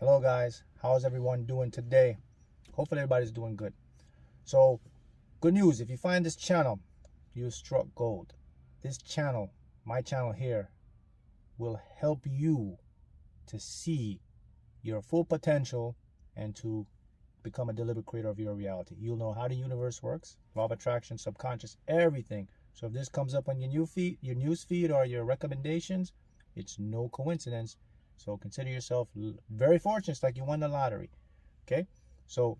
Hello guys, how's everyone doing today? Hopefully everybody's doing good. So, good news, if you find this channel, you struck gold. This channel, my channel here, will help you to see your full potential and to become a deliberate creator of your reality. You'll know how the universe works, law of attraction, subconscious, everything. So if this comes up on your news feed or your recommendations, it's no coincidence. So consider yourself very fortunate. It's like you won the lottery. Okay? So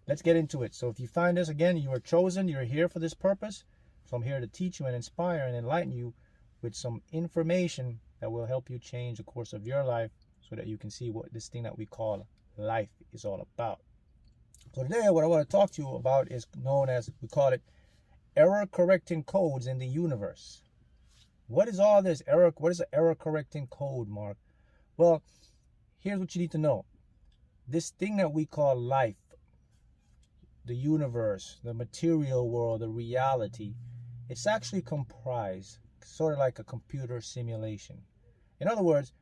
let's get into it. So if you find this, again, you are chosen, you're here for this purpose. So I'm here to teach you and inspire and enlighten you with some information that will help you change the course of your life so that you can see what this thing that we call life is all about. So today what I want to talk to you about is known as, we call it error correcting codes in the universe. What is all this error? What is an error correcting code, Mark? Well, here's what you need to know. This thing that we call life, the universe, the material world, the reality, it's actually comprised sort of like a computer simulation. In other words,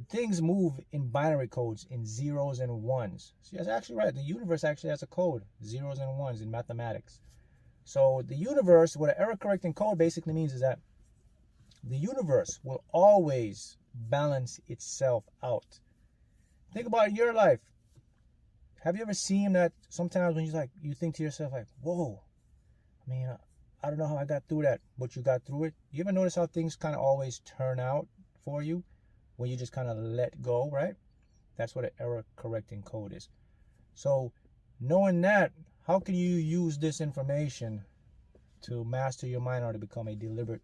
things move in binary codes, in zeros and ones. So that's actually right. The universe actually has a code, zeros and ones in mathematics. So the universe, what an error correcting code basically means is that the universe will always balance itself out. Think about your life. Have you ever seen that sometimes when you think to yourself like, whoa, I mean, I don't know how I got through that, but you got through it? You ever notice how things kind of always turn out for you when you just kind of let go, right? That's what an error correcting code is. So knowing that, how can you use this information to master your mind or to become a deliberate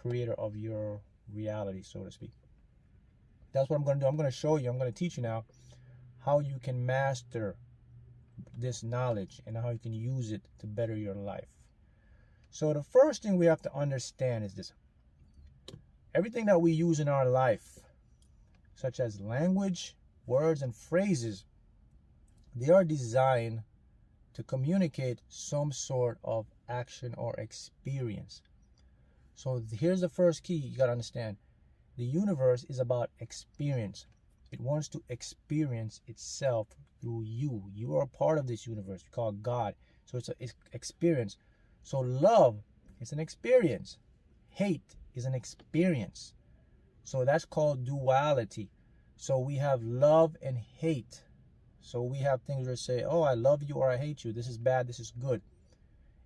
creator of your reality, so to speak? That's what I'm going to do. I'm going to show you, I'm going to teach you now how you can master this knowledge and how you can use it to better your life. So the first thing we have to understand is this. Everything that we use in our life, such as language, words, and phrases, they are designed to communicate some sort of action or experience. So here's the first key you got to understand. The universe is about experience. It wants to experience itself through you. You are a part of this universe. We call God. So it's an experience. So love is an experience. Hate is an experience. So that's called duality. So we have love and hate. So we have things that say, oh, I love you or I hate you. This is bad, this is good.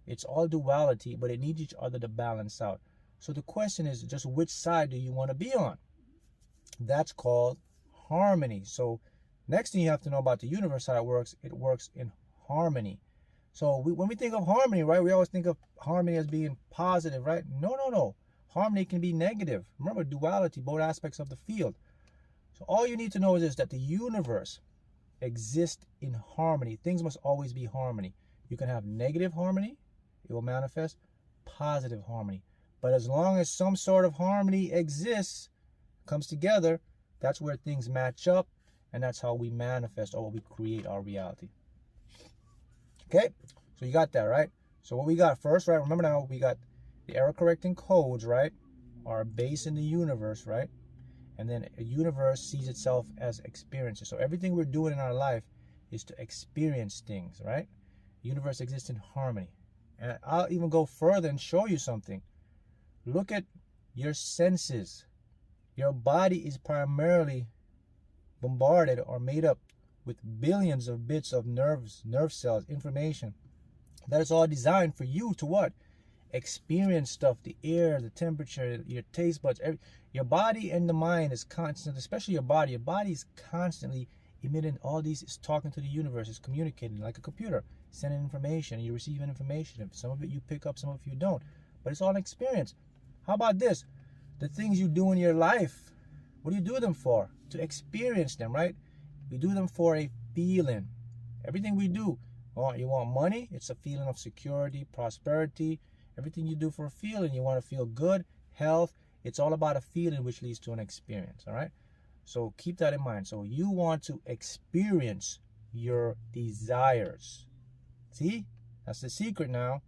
It's all duality, but it needs each other to balance out. So the question is just which side do you want to be on? That's called harmony. So next thing you have to know about the universe, how it works in harmony. So when we think of harmony, right, we always think of harmony as being positive, right? No. Harmony can be negative. Remember, duality, both aspects of the field. So all you need to know is this, that the universe exists in harmony. Things must always be harmony. You can have negative harmony, it will manifest positive harmony. But as long as some sort of harmony exists, comes together, that's where things match up, and that's how we manifest or we create our reality. Okay, so you got that, right? So what we got first, right? Remember now, we got the error correcting codes, right? Our base in the universe, right? And then a universe sees itself as experiences. So everything we're doing in our life is to experience things, right? The universe exists in harmony. And I'll even go further and show you something. Look at your senses. Your body is primarily bombarded or made up with billions of bits of nerve cells, information. That is all designed for you to what? Experience stuff, the air, the temperature, your taste buds. Your body and the mind is constant, especially your body. Your body is constantly emitting all these, it's talking to the universe, it's communicating like a computer, sending information, you're receiving information. Some of it you pick up, some of it you don't. But it's all an experience. How about this? The things you do in your life, what do you do them for? To experience them, right? We do them for a feeling. Everything we do, you want money, it's a feeling of security, prosperity. Everything you do for a feeling, you want to feel good, health. It's all about a feeling which leads to an experience, all right? So keep that in mind. So you want to experience your desires. See? That's the secret now.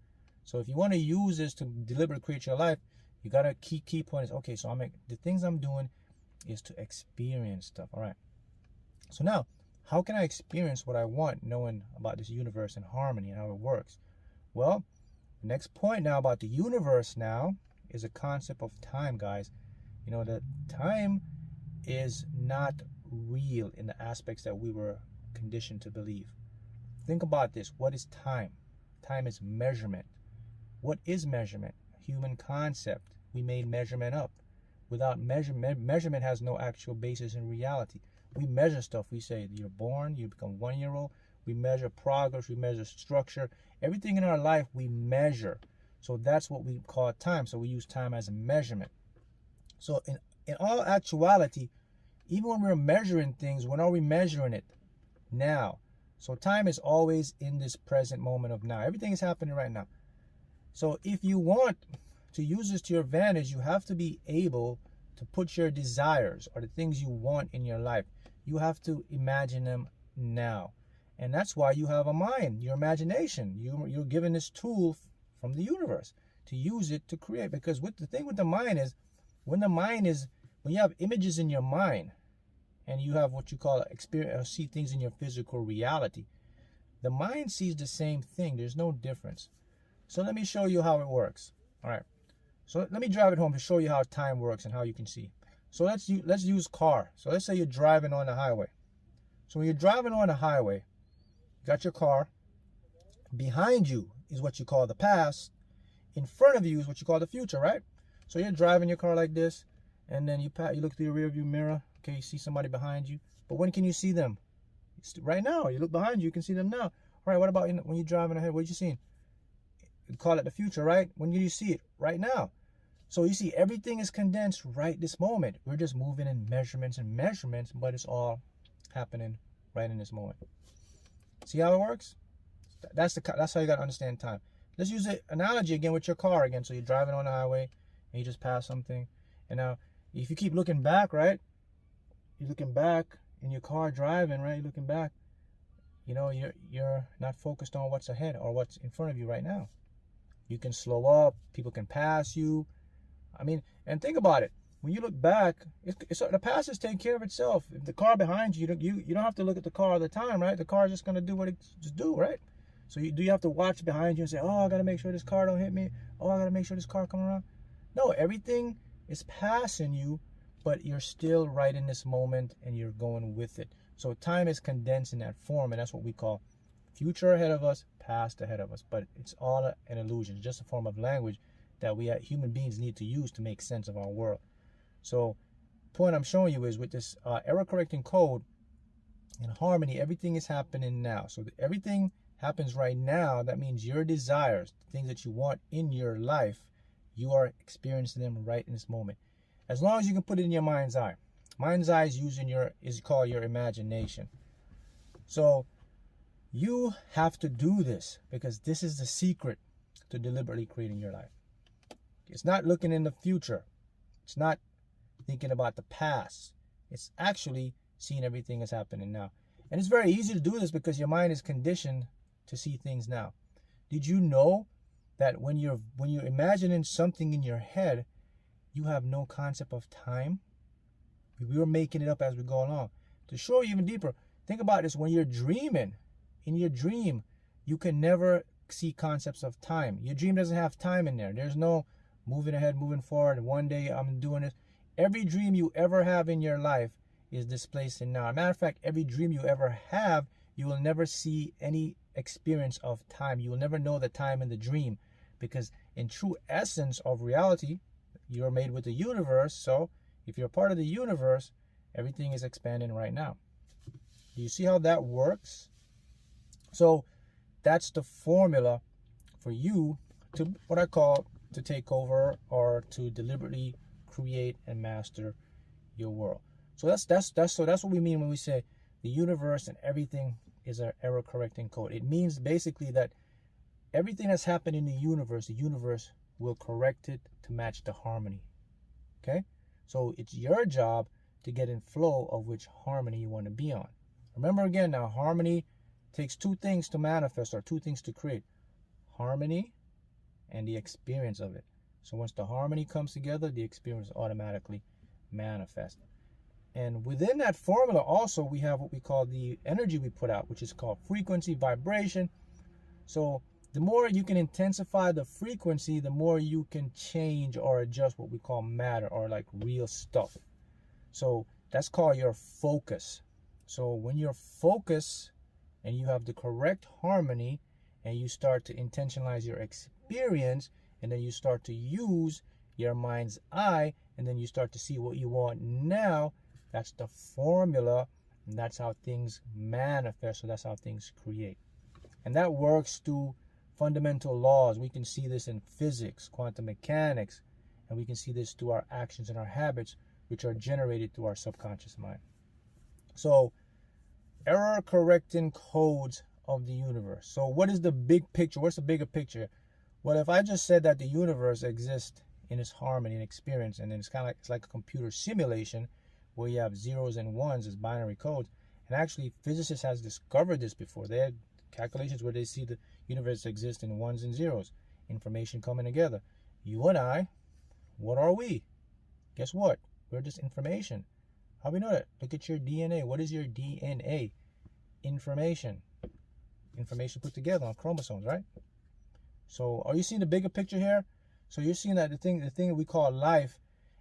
So if you want to use this to deliberately create your life, you got to key point is, okay, so the things I'm doing is to experience stuff, all right? So now, how can I experience what I want knowing about this universe and harmony and how it works? Well, the next point now about the universe now is a concept of time, guys. You know, that time is not real in the aspects that we were conditioned to believe. Think about this. What is time? Time is measurement. What is measurement? Human concept. We made measurement up. Without measurement has no actual basis in reality. We measure stuff. We say you're born, you become 1 year old. We measure progress, we measure structure. Everything in our life we measure. So that's what we call time. So we use time as a measurement. So in all actuality, even when we're measuring things, when are we measuring it? Now. So time is always in this present moment of now. Everything is happening right now. So if you want to use this to your advantage, you have to be able to put your desires or the things you want in your life. You have to imagine them now. And that's why you have a mind, your imagination. You're given this tool from the universe to use it to create. Because the thing with the mind is, when you have images in your mind, and you have what you call experience or see things in your physical reality, the mind sees the same thing. There's no difference. So let me show you how it works. All right. So let me drive it home to show you how time works and how you can see. So let's use car. So let's say you're driving on the highway. So when you're driving on the highway, you got your car. Behind you is what you call the past. In front of you is what you call the future, right? So you're driving your car like this, and then you look through your rear view mirror. Okay, you see somebody behind you. But when can you see them? Right now. You look behind you, you can see them now. All right, what about when you're driving ahead? What you seeing? You call it the future, right? When do you see it? Right now. So you see, everything is condensed right this moment. We're just moving in measurements, but it's all happening right in this moment. See how it works? That's how you got to understand time. Let's use an analogy again with your car again. So you're driving on the highway and you just pass something. And now if you keep looking back, right? You're looking back in your car driving, right? You're looking back. You know, you're not focused on what's ahead or what's in front of you right now. You can slow up. People can pass you. I mean, and think about it. When you look back, the past is taking care of itself. If the car behind you, you don't have to look at the car all the time, right? The car is just going to do what it just do, right? So you have to watch behind you and say, oh, I got to make sure this car don't hit me. Oh, I got to make sure this car come around. No, everything is passing you, but you're still right in this moment and you're going with it. So time is condensed in that form, and that's what we call future ahead of us, past ahead of us. But it's all an illusion. It's just a form of language that we human beings need to use to make sense of our world. So the point I'm showing you is with this error correcting code in harmony, everything is happening now. So everything happens right now. That means your desires, the things that you want in your life, you are experiencing them right in this moment. As long as you can put it in your mind's eye. Mind's eye is called your imagination. So you have to do this because this is the secret to deliberately creating your life. It's not looking in the future. It's not thinking about the past. It's actually seeing everything that's happening now. And it's very easy to do this because your mind is conditioned to see things now. Did you know that when you're imagining something in your head, you have no concept of time? We're making it up as we go along. To show you even deeper, think about this. When you're dreaming, in your dream, you can never see concepts of time. Your dream doesn't have time in there. There's no moving ahead, moving forward. One day I'm doing this. Every dream you ever have in your life is displaced in now. As a matter of fact, every dream you ever have, you will never see any experience of time. You will never know the time in the dream, because in true essence of reality, you're made with the universe. So if you're part of the universe, everything is expanding right now. Do you see how that works? So that's the formula for you to what I call to take over or to deliberately create and master your world. So that's what we mean when we say the universe and everything is an error correcting code. It means basically that everything that's happened in the universe will correct it to match the harmony. Okay? So it's your job to get in flow of which harmony you want to be on. Remember again now, harmony takes two things to manifest or two things to create. Harmony and the experience of it. So once the harmony comes together, the experience automatically manifests. And within that formula also, we have what we call the energy we put out, which is called frequency, vibration. So the more you can intensify the frequency, the more you can change or adjust what we call matter, or like real stuff. So that's called your focus. So when you're focused and you have the correct harmony, and you start to intentionalize your experience, and then you start to use your mind's eye, and then you start to see what you want now, that's the formula, and that's how things manifest. So that's how things create. And that works through fundamental laws. We can see this in physics, quantum mechanics, and we can see this through our actions and our habits, which are generated through our subconscious mind. So, error correcting codes of the universe. So what is the big picture? What's the bigger picture? Well, if I just said that the universe exists in its harmony and experience, and then it's kind of like, it's like a computer simulation where you have zeros and ones as binary codes. And actually, physicists has discovered this before. They had calculations where they see the universe exists in ones and zeros, information coming together. You and I, what are we? Guess what? We're just information. How do we know that? Look at your DNA. What is your DNA? Information. Information put together on chromosomes, right? So are you seeing the bigger picture here? So you're seeing that the thing that we call life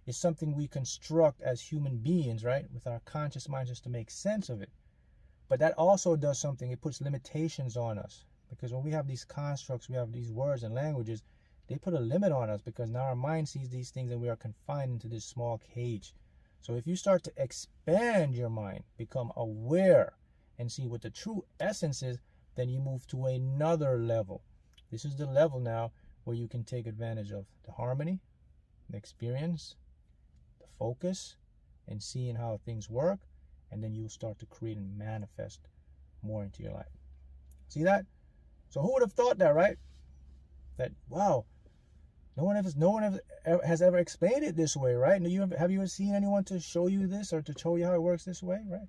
is something we construct as human beings, right? With our conscious minds, just to make sense of it. But that also does something. It puts limitations on us. Because when we have these constructs, we have these words and languages, they put a limit on us, because now our mind sees these things and we are confined into this small cage. So if you start to expand your mind, become aware, and see what the true essence is, then you move to another level. This is the level now where you can take advantage of the harmony, the experience, the focus, and seeing how things work, and then you'll start to create and manifest more into your life. See that? So who would have thought that, right? That, wow, no one has ever explained it this way, right? Have you ever seen anyone to show you this, or to show you how it works this way, right?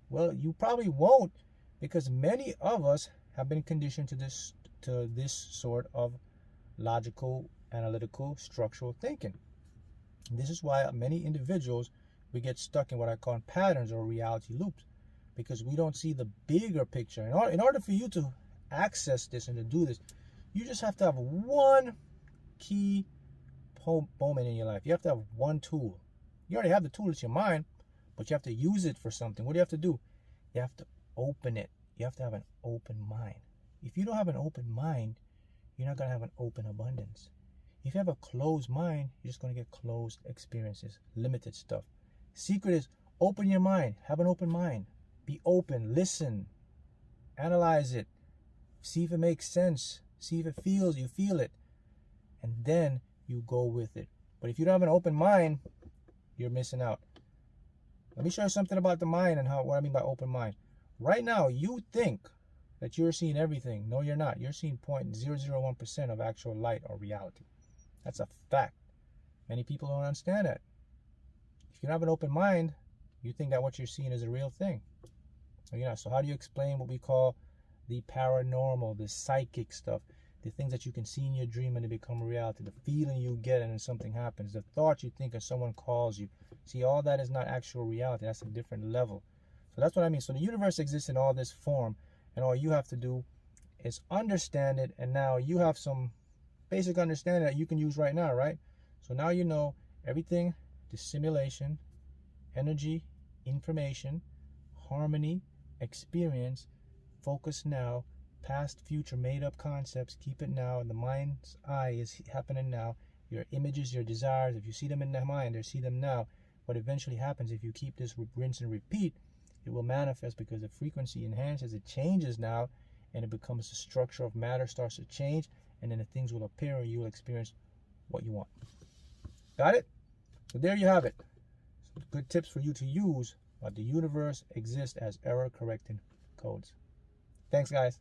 Well, you probably won't, because many of us have been conditioned to this sort of logical, analytical, structural thinking. And this is why many individuals, we get stuck in what I call patterns or reality loops, because we don't see the bigger picture. In order for you to access this and to do this, you just have to have one key moment in your life. You have to have one tool. You already have the tool, it's your mind, but you have to use it for something. What do you have to do? You have to open it. You have to have an open mind. If you don't have an open mind, you're not going to have an open abundance. If you have a closed mind, you're just going to get closed experiences, limited stuff. Secret is open your mind. Have an open mind. Be open. Listen. Analyze it. See if it makes sense. See if you feel it. And then you go with it. But if you don't have an open mind, you're missing out. Let me show you something about the mind and what I mean by open mind. Right now, you think that you're seeing everything. No, you're not. You're seeing 0.001% of actual light or reality. That's a fact. Many people don't understand that. If you don't have an open mind, you think that what you're seeing is a real thing. So how do you explain what we call the paranormal, the psychic stuff, the things that you can see in your dream and they become a reality, the feeling you get and then something happens, the thought you think and someone calls you. See, all that is not actual reality. That's a different level. So that's what I mean. So the universe exists in all this form, and all you have to do is understand it, and now you have some basic understanding that you can use right now, right? So now you know everything, the simulation, energy, information, harmony, experience, focus now, past, future, made up concepts, keep it now, and the mind's eye is happening now. Your images, your desires, if you see them in the mind, or see them now, what eventually happens if you keep this rinse and repeat, it will manifest, because the frequency enhances, it changes now, and it becomes the structure of matter starts to change, and then the things will appear and you will experience what you want. Got it? So there you have it. Some good tips for you to use, but the universe exists as error correcting codes. Thanks, guys.